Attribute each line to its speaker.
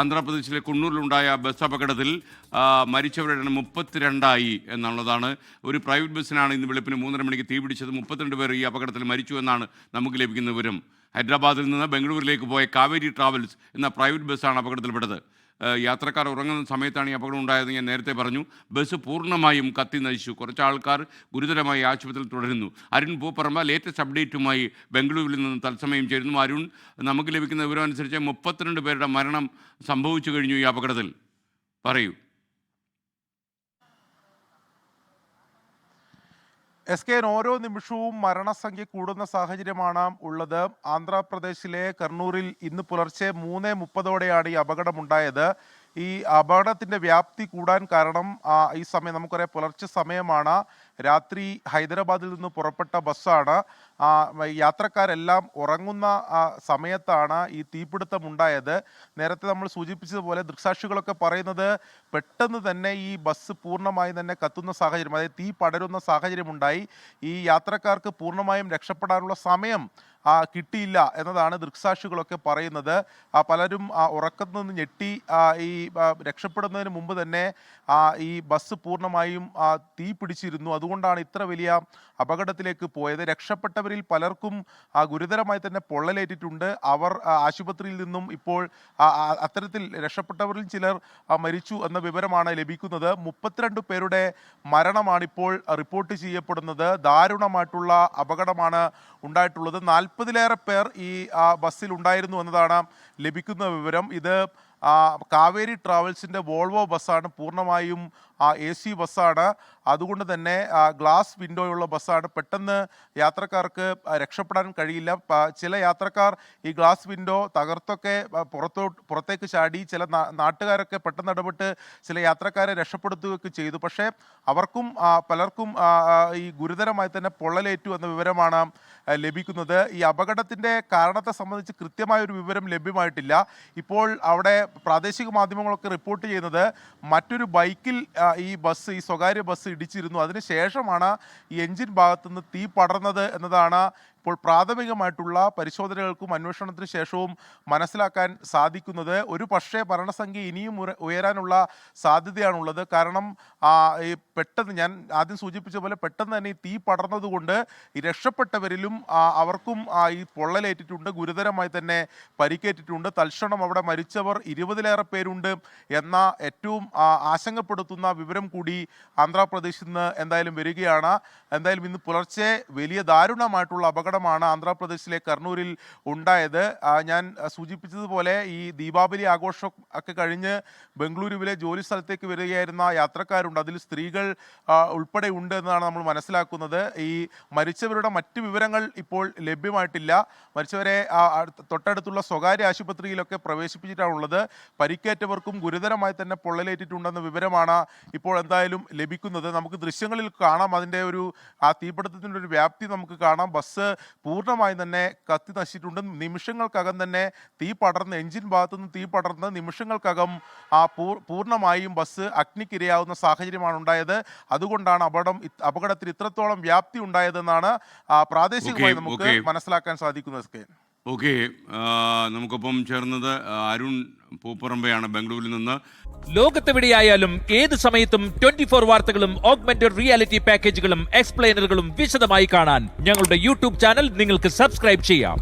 Speaker 1: ആന്ധ്രാപ്രദേശിലെ കുണ്ണൂരിലുണ്ടായ ബസ് അപകടത്തിൽ മരിച്ചവരുടെ എണ്ണം 32 എന്നുള്ളതാണ്. ഒരു പ്രൈവറ്റ് ബസ്സിനാണ് ഇന്ന് വെളുപ്പിന് 3:30 മണിക്ക് തീപിടിച്ചത്. 32 പേർ ഈ അപകടത്തിൽ മരിച്ചു എന്നാണ് നമുക്ക് ലഭിക്കുന്ന വിവരം. ഹൈദരാബാദിൽ നിന്ന് ബംഗളൂരിലേക്ക് പോയ കാവേരി ട്രാവൽസ് എന്ന പ്രൈവറ്റ് ബസ്സാണ് അപകടത്തിൽപ്പെട്ടത്. യാത്രക്കാർ ഉറങ്ങുന്ന സമയത്താണ് ഈ അപകടം ഉണ്ടായതെന്ന് ഞാൻ നേരത്തെ പറഞ്ഞു. ബസ് പൂർണ്ണമായും കത്തി നശിച്ചു. കുറച്ച് ആൾക്കാർ ഗുരുതരമായി ആശുപത്രിയിൽ തുടരുന്നു. അരുൺ പൂപ്പറമ്പ ലേറ്റസ്റ്റ് അപ്ഡേറ്റുമായി ബംഗളൂരുവിൽ നിന്ന് തത്സമയം ചേരുന്നു. അരുൺ, നമുക്ക് ലഭിക്കുന്ന വിവരം അനുസരിച്ച് 32 പേരുടെ മരണം സംഭവിച്ചു കഴിഞ്ഞു ഈ അപകടത്തിൽ. പറയൂ.
Speaker 2: SK, ഓരോ നിമിഷവും മരണസംഖ്യ കൂടുന്ന സാഹചര്യമാണ് ഉള്ളത്. ആന്ധ്രാപ്രദേശിലെ കർണൂരിൽ ഇന്ന് പുലർച്ചെ 3:30 ഈ അപകടമുണ്ടായത്. ഈ അപകടത്തിന്റെ വ്യാപ്തി കൂടാൻ കാരണം ഈ സമയം നമുക്കറിയാം, പുലർച്ചെ സമയമാണ്. രാത്രി ഹൈദരാബാദിൽ നിന്ന് പുറപ്പെട്ട ബസ്സാണ്. യാത്രക്കാരെല്ലാം ഉറങ്ങുന്ന സമയത്താണ് ഈ തീപിടുത്തം ഉണ്ടായത്. നേരത്തെ നമ്മൾ സൂചിപ്പിച്ചതുപോലെ ദൃക്സാക്ഷികളൊക്കെ പറയുന്നത് പെട്ടെന്ന് തന്നെ ഈ ബസ് പൂർണ്ണമായി തന്നെ കത്തുന്ന സാഹചര്യം, അതായത് തീ പടരുന്ന സാഹചര്യമുണ്ടായി. ഈ യാത്രക്കാർക്ക് പൂർണ്ണമായും രക്ഷപ്പെടാനുള്ള സമയം കിട്ടിയില്ല എന്നതാണ് ദൃക്സാക്ഷികളൊക്കെ പറയുന്നത്. പലരും ഉറക്കത്തിൽ നിന്ന് ഞെട്ടി ഈ രക്ഷപ്പെടുന്നതിന് മുമ്പ് തന്നെ ഈ ബസ് പൂർണ്ണമായും തീ പിടിച്ചിരുന്നു. അതുകൊണ്ടാണ് ഇത്ര വലിയ അപകടത്തിലേക്ക് പോയത്. രക്ഷപ്പെട്ടവരിൽ പലർക്കും ഗുരുതരമായി തന്നെ പൊള്ളലേറ്റിട്ടുണ്ട്. അവർ ആശുപത്രിയിൽ നിന്നും ഇപ്പോൾ അത്തരത്തിൽ രക്ഷപ്പെട്ടവരിൽ ചിലർ മരിച്ചു എന്ന വിവരമാണ് ലഭിക്കുന്നത്. 32 പേരുടെ മരണമാണിപ്പോൾ റിപ്പോർട്ട് ചെയ്യപ്പെടുന്നത്. ദാരുണമായിട്ടുള്ള അപകടമാണ് ഉണ്ടായിട്ടുള്ളത്. 40-ലേറെ പേർ ഈ ബസ്സിൽ ഉണ്ടായിരുന്നു എന്നതാണ് ലഭിക്കുന്ന വിവരം. ഇത് കാവേരി ട്രാവൽസിൻ്റെ വോൾവോ ബസ്സാണ്. പൂർണ്ണമായും AC ബസ്സാണ്. അതുകൊണ്ട് തന്നെ ഗ്ലാസ് വിൻഡോയുള്ള ബസ്സാണ്. പെട്ടെന്ന് യാത്രക്കാർക്ക് രക്ഷപ്പെടാൻ കഴിയില്ല. ചില യാത്രക്കാർ ഈ ഗ്ലാസ് വിൻഡോ തകർത്തൊക്കെ പുറത്തേക്ക് ചാടി. ചില നാട്ടുകാരൊക്കെ പെട്ടെന്ന് ഇടപെട്ട് ചില യാത്രക്കാരെ രക്ഷപ്പെടുത്തുകയൊക്കെ ചെയ്തു. പക്ഷേ അവർക്കും പലർക്കും ഈ ഗുരുതരമായി തന്നെ പൊള്ളലേറ്റു എന്ന വിവരമാണ് ലഭിക്കുന്നത്. ഈ അപകടത്തിൻ്റെ കാരണത്തെ സംബന്ധിച്ച് കൃത്യമായൊരു വിവരം ലഭ്യമായിട്ടില്ല. ഇപ്പോൾ അവിടെ പ്രാദേശിക മാധ്യമങ്ങളൊക്കെ റിപ്പോർട്ട് ചെയ്യുന്നത് മറ്റൊരു ബൈക്കിൽ ഈ സ്വകാര്യ ബസ് ഇടിച്ചിരുന്നു. അതിനുശേഷമാണ് ഈ എൻജിൻ ഭാഗത്തുനിന്ന് തീ പടർന്നത് എന്നതാണ് ഇപ്പോൾ പ്രാഥമികമായിട്ടുള്ള പരിശോധനകൾക്കും അന്വേഷണത്തിന് ശേഷവും മനസ്സിലാക്കാൻ സാധിക്കുന്നത്. ഒരു പക്ഷേ മരണസംഖ്യ ഇനിയും ഉയരാനുള്ള സാധ്യതയാണുള്ളത്. കാരണം ഈ പെട്ടെന്ന് ഞാൻ ആദ്യം സൂചിപ്പിച്ച പോലെ പെട്ടെന്ന് തന്നെ ഈ തീ പടർന്നതുകൊണ്ട് ഈ രക്ഷപ്പെട്ടവരിലും അവർക്കും ഈ പൊള്ളലേറ്റിട്ടുണ്ട്, ഗുരുതരമായി തന്നെ പരിക്കേറ്റിട്ടുണ്ട്. തൽക്ഷണം അവിടെ മരിച്ചവർ 20-ലേറെ പേരുണ്ട് എന്ന ഏറ്റവും ആശങ്കപ്പെടുത്തുന്ന വിവരം കൂടി ആന്ധ്രാപ്രദേശിൽ നിന്ന് എന്തായാലും വരികയാണ്. എന്തായാലും ഇന്ന് പുലർച്ചെ വലിയ ദാരുണമായിട്ടുള്ള അപകടമാണ് ആന്ധ്രാപ്രദേശിലെ കർണൂരിൽ ഉണ്ടായത്. ഞാൻ സൂചിപ്പിച്ചതുപോലെ ഈ ദീപാവലി ആഘോഷം ഒക്കെ കഴിഞ്ഞ് ബംഗളൂരുവിലെ ജോലി സ്ഥലത്തേക്ക് വരികയായിരുന്ന യാത്രക്കാരുണ്ട്. അതിൽ സ്ത്രീകൾ ഉൾപ്പെടെ ഉണ്ട് എന്നാണ് നമ്മൾ മനസ്സിലാക്കുന്നത്. ഈ മരിച്ചവരുടെ മറ്റ് വിവരങ്ങൾ ഇപ്പോൾ ലഭ്യമായിട്ടില്ല. മരിച്ചവരെ തൊട്ടടുത്തുള്ള സ്വകാര്യ ആശുപത്രിയിലൊക്കെ പ്രവേശിപ്പിച്ചിട്ടാണുള്ളത്. പരിക്കേറ്റവർക്കും ഗുരുതരമായി തന്നെ പൊള്ളലേറ്റിട്ടുണ്ടെന്ന വിവരമാണ് ഇപ്പോൾ എന്തായാലും ലഭിക്കുന്നത്. നമുക്ക് ദൃശ്യങ്ങളിൽ കാണാം അതിൻ്റെ ഒരു തീപിടുത്തത്തിൻ്റെ ഒരു വ്യാപ്തി നമുക്ക് കാണാം. ബസ് പൂർണ്ണമായി തന്നെ കത്തി നശിച്ചിട്ടുണ്ട്. നിമിഷങ്ങൾക്കകം തന്നെ തീ പടർന്ന്, എഞ്ചിൻ ഭാഗത്തുനിന്ന് തീ പടർന്ന് നിമിഷങ്ങൾക്കകം പൂർണ്ണമായും ബസ് അഗ്നിക്കിരയാവുന്ന സാഹചര്യമാണ് ഉണ്ടായത്. അതുകൊണ്ടാണ് അപകടത്തിൽ ഇത്രത്തോളം വ്യാപ്തി ഉണ്ടായതെന്നാണ് പ്രാദേശികമായി നമുക്ക് മനസ്സിലാക്കാൻ സാധിക്കുന്നത്.
Speaker 1: ഓക്കെ, നമുക്കൊപ്പം ചേർന്നത് അരുൺ പൂപ്പറമ്പയാണ് ബംഗളൂരിൽ നിന്ന്.
Speaker 3: ലോകത്തെവിടെയായാലും ഏത് സമയത്തും 24 വാർത്തകളും ഓഗ്മെന്റഡ് റിയാലിറ്റി പാക്കേജുകളും എക്സ്പ്ലെയിനറുകളും വിശദമായി കാണാൻ ഞങ്ങളുടെ YouTube ചാനൽ നിങ്ങൾക്ക് സബ്സ്ക്രൈബ് ചെയ്യാം.